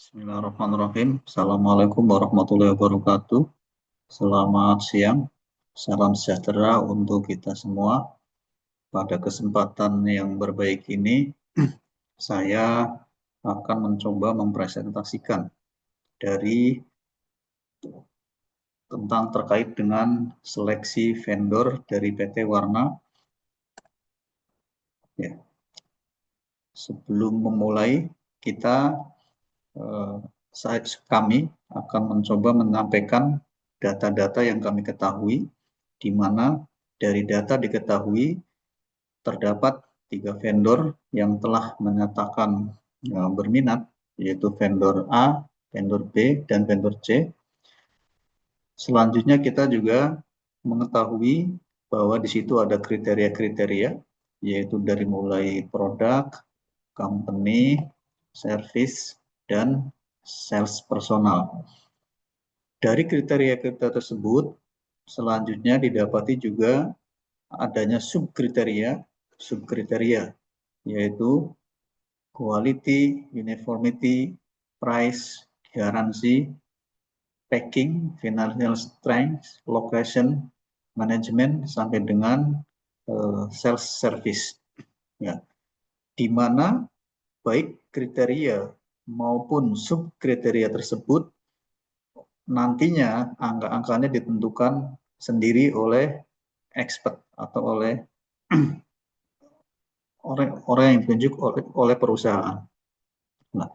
Bismillahirrahmanirrahim. Assalamualaikum warahmatullahi wabarakatuh. Selamat siang. Salam sejahtera untuk kita semua. Pada kesempatan yang berbaik ini, saya akan mencoba mempresentasikan dari tentang terkait dengan seleksi vendor dari PT Warna. Ya. Sebelum memulai, kami akan mencoba menyampaikan data-data yang kami ketahui, di mana dari data diketahui terdapat 3 vendor yang telah menyatakan berminat, yaitu vendor A, vendor B, dan vendor C. Selanjutnya kita juga mengetahui bahwa di situ ada kriteria-kriteria, yaitu dari mulai produk, company, service, dan sales personal. Dari kriteria-kriteria tersebut, selanjutnya didapati juga adanya subkriteria, yaitu quality, uniformity, price, garansi, packing, financial strength, location, management, sampai dengan sales service. Ya. Di mana baik kriteria maupun subkriteria tersebut nantinya angka-angkanya ditentukan sendiri oleh expert atau oleh orang yang ditunjuk oleh perusahaan. Nah,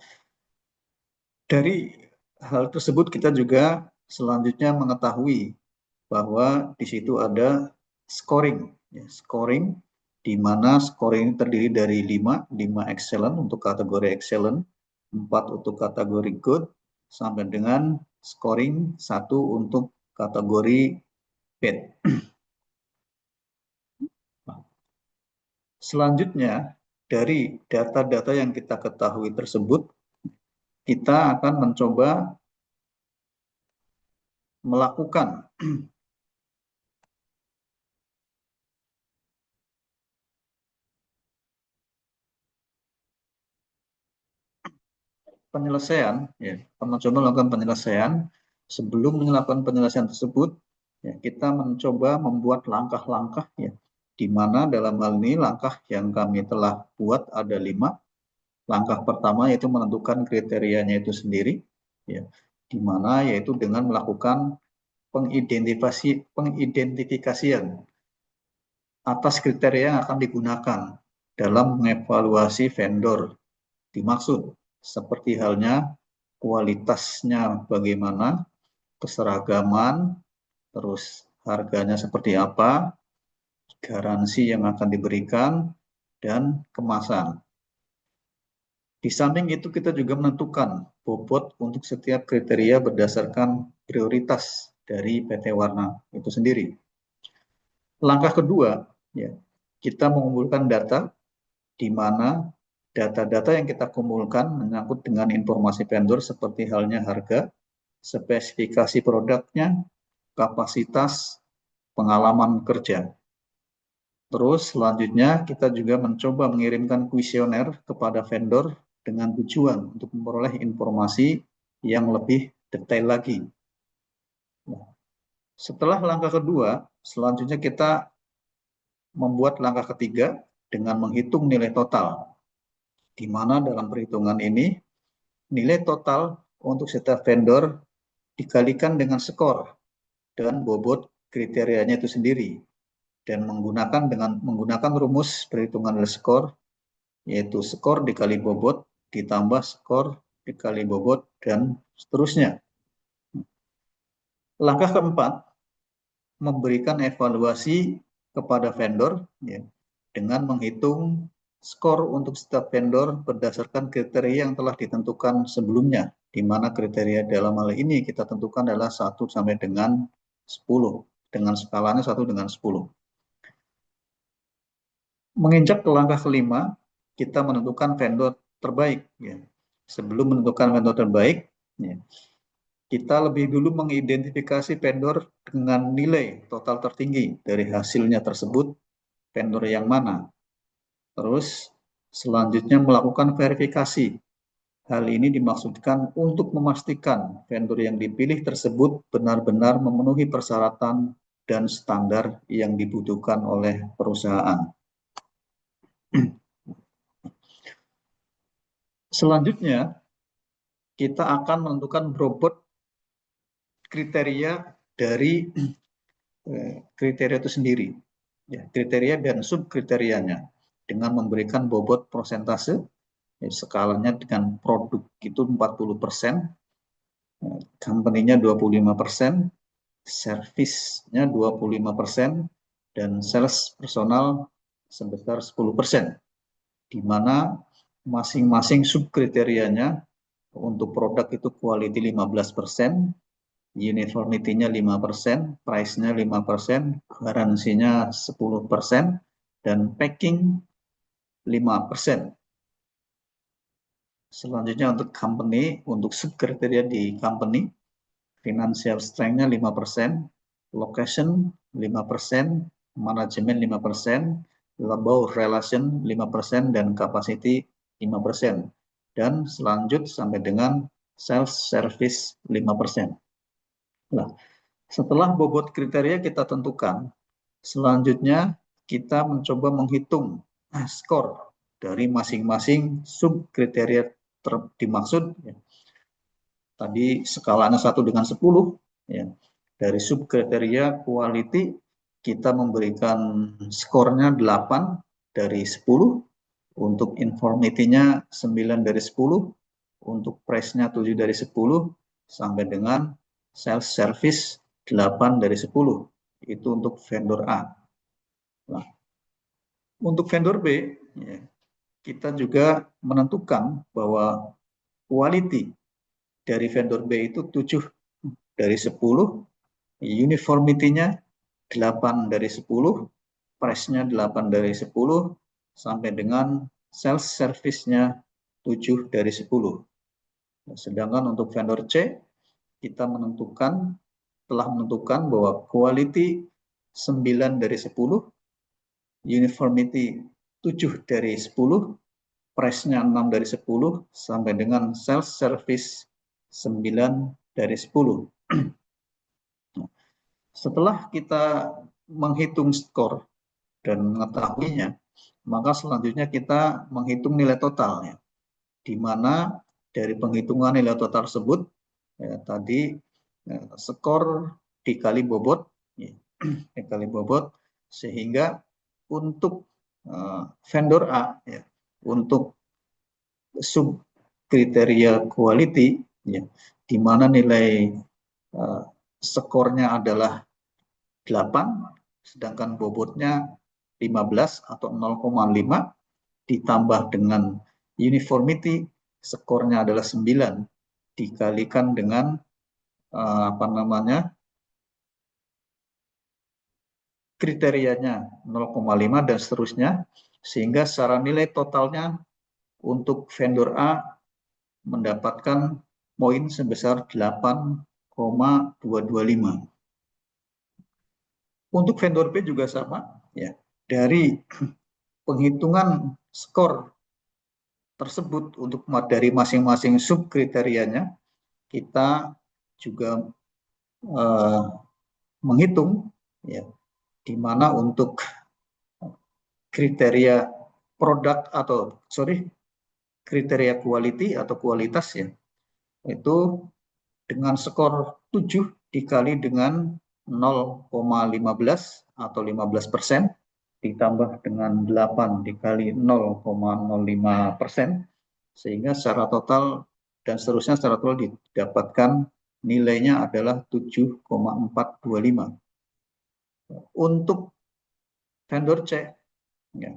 dari hal tersebut kita juga selanjutnya mengetahui bahwa di situ ada scoring, scoring di mana scoring terdiri dari 5 excellent untuk kategori excellent, 4 untuk kategori good, sampai dengan scoring 1 untuk kategori bad. Selanjutnya, dari data-data yang kita ketahui tersebut, kita akan mencoba melakukan penyelesaian, mencoba melakukan penyelesaian. Sebelum melakukan penyelesaian tersebut, kita mencoba membuat langkah-langkah, di mana dalam hal ini langkah yang kami telah buat ada 5. Langkah pertama yaitu menentukan kriterianya itu sendiri, di mana yaitu dengan melakukan pengidentifikasian atas kriteria yang akan digunakan dalam mengevaluasi vendor dimaksud, seperti halnya kualitasnya bagaimana, keseragaman, terus harganya seperti apa, garansi yang akan diberikan, dan kemasan. Di samping itu kita juga menentukan bobot untuk setiap kriteria berdasarkan prioritas dari PT Warna itu sendiri. Langkah kedua, kita mengumpulkan data, di mana data-data yang kita kumpulkan menyangkut dengan informasi vendor seperti halnya harga, spesifikasi produknya, kapasitas, pengalaman kerja. Terus selanjutnya kita juga mencoba mengirimkan kuesioner kepada vendor dengan tujuan untuk memperoleh informasi yang lebih detail lagi. Setelah langkah kedua, selanjutnya kita membuat langkah ketiga dengan menghitung nilai total, di mana dalam perhitungan ini nilai total untuk setiap vendor dikalikan dengan skor dan bobot kriterianya itu sendiri, dan menggunakan rumus perhitungan nilai skor, yaitu skor dikali bobot ditambah skor dikali bobot, dan seterusnya. Langkah keempat, memberikan evaluasi kepada vendor, dengan menghitung skor untuk setiap vendor berdasarkan kriteria yang telah ditentukan sebelumnya, di mana kriteria dalam hal ini kita tentukan adalah 1 sampai dengan 10, dengan skalanya 1 dengan 10. Menginjak ke langkah kelima, kita menentukan vendor terbaik. Sebelum menentukan vendor terbaik, kita lebih dulu mengidentifikasi vendor dengan nilai total tertinggi dari hasilnya tersebut, vendor yang mana. Terus selanjutnya melakukan verifikasi Hal ini dimaksudkan untuk memastikan vendor yang dipilih tersebut benar-benar memenuhi persyaratan dan standar yang dibutuhkan oleh perusahaan. Selanjutnya, kita akan menentukan bobot kriteria dari kriteria itu sendiri, ya, kriteria dan subkriterianya dengan memberikan bobot persentase, ya, skalanya dengan produk itu 40%, company-nya 25%, servisnya 25%, dan sales personal sebesar 10%, di mana masing-masing subkriterianya untuk produk itu quality 15%, uniformity-nya 5%, price-nya 5%, garansinya 10%, dan packing 5%. Selanjutnya untuk company, untuk subkriteria di company, financial strength-nya 5%, location 5%, manajemen 5%, labor relation 5%, dan capacity 5%. Dan selanjut sampai dengan sales service 5%. Nah, setelah bobot kriteria kita tentukan, selanjutnya kita mencoba menghitung skor dari masing-masing subkriteria dimaksud. Ya. Tadi skalanya 1 dengan 10. Ya. Dari subkriteria quality kita memberikan skornya 8 dari 10. Untuk informatinya 9 dari 10. Untuk price-nya 7 dari 10. Sampai dengan sales service 8 dari 10. Itu untuk vendor A. Nah, untuk vendor B, ya, kita juga menentukan bahwa quality dari vendor B itu 7 dari 10, uniformity-nya 8 dari 10, price-nya 8 dari 10, sampai dengan sales service-nya 7 dari 10. Sedangkan untuk vendor C, kita telah menentukan bahwa quality 9 dari 10, uniformity 7 dari 10, price-nya 6 dari 10, sampai dengan sales service 9 dari 10. Setelah kita menghitung skor dan mengetahuinya, maka selanjutnya kita menghitung nilai totalnya, di mana dari penghitungan nilai total tersebut, ya, tadi skor dikali bobot, ya, dikali bobot, sehingga untuk vendor A, ya, untuk sub kriteria quality, ya, di mana nilai skornya adalah 8, sedangkan bobotnya 15 atau 0,5, ditambah dengan uniformity, skornya adalah 9, dikalikan dengan kriterianya 0,5 dan seterusnya, sehingga secara nilai totalnya untuk vendor A mendapatkan poin sebesar 8,225. Untuk vendor B juga sama, ya. Dari penghitungan skor tersebut untuk dari masing-masing subkriterianya, kita juga menghitung, ya, di mana untuk kriteria produk atau kriteria quality atau kualitas, ya, itu dengan skor 7 dikali dengan 0,15 atau 15%, ditambah dengan 8 dikali 0,05%, sehingga secara total dan seterusnya secara total didapatkan nilainya adalah 7,425. Untuk vendor C, ya,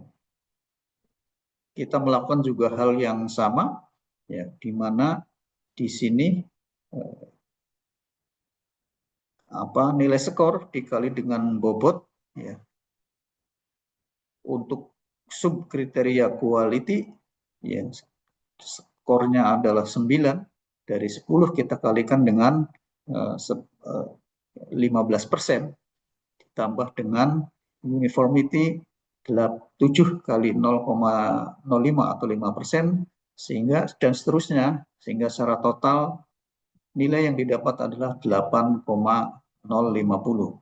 kita melakukan juga hal yang sama, ya, di mana di sini nilai skor dikali dengan bobot, ya, untuk subkriteria quality, ya, skornya adalah 9 dari 10, kita kalikan dengan 15%, ditambah dengan uniformity 7 kali 0,05 atau 5%, dan seterusnya, sehingga secara total nilai yang didapat adalah 8,050.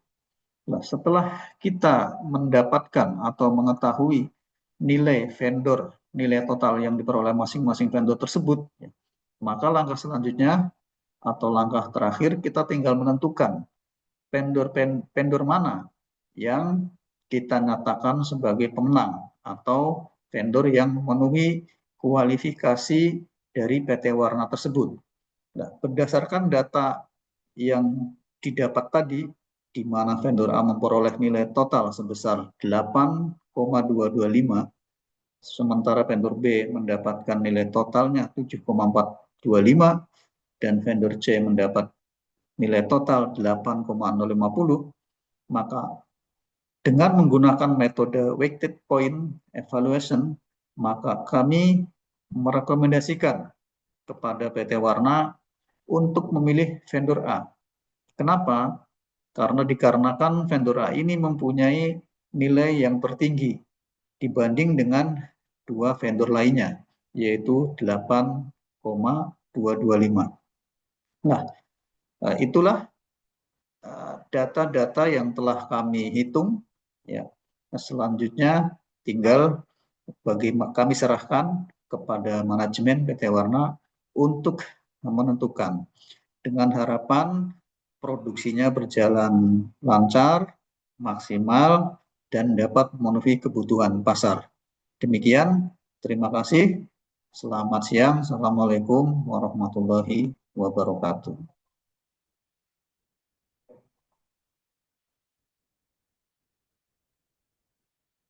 Nah, setelah kita mendapatkan atau mengetahui nilai vendor, nilai total yang diperoleh masing-masing vendor tersebut, maka langkah selanjutnya atau langkah terakhir kita tinggal menentukan vendor mana yang kita nyatakan sebagai pemenang atau vendor yang memenuhi kualifikasi dari PT Warna tersebut. Nah, berdasarkan data yang didapat tadi, di mana vendor A memperoleh nilai total sebesar 8,225, sementara vendor B mendapatkan nilai totalnya 7,425, dan vendor C mendapat nilai total 8,050, maka dengan menggunakan metode weighted point evaluation, maka kami merekomendasikan kepada PT Warna untuk memilih vendor A. Kenapa? Karena dikarenakan vendor A ini mempunyai nilai yang tertinggi dibanding dengan dua vendor lainnya, yaitu 8,225. Nah, itulah data-data yang telah kami hitung. Ya. Nah, selanjutnya tinggal kami serahkan kepada manajemen PT Warna untuk menentukan, dengan harapan produksinya berjalan lancar, maksimal, dan dapat memenuhi kebutuhan pasar. Demikian, terima kasih. Selamat siang. Assalamualaikum warahmatullahi wabarakatuh.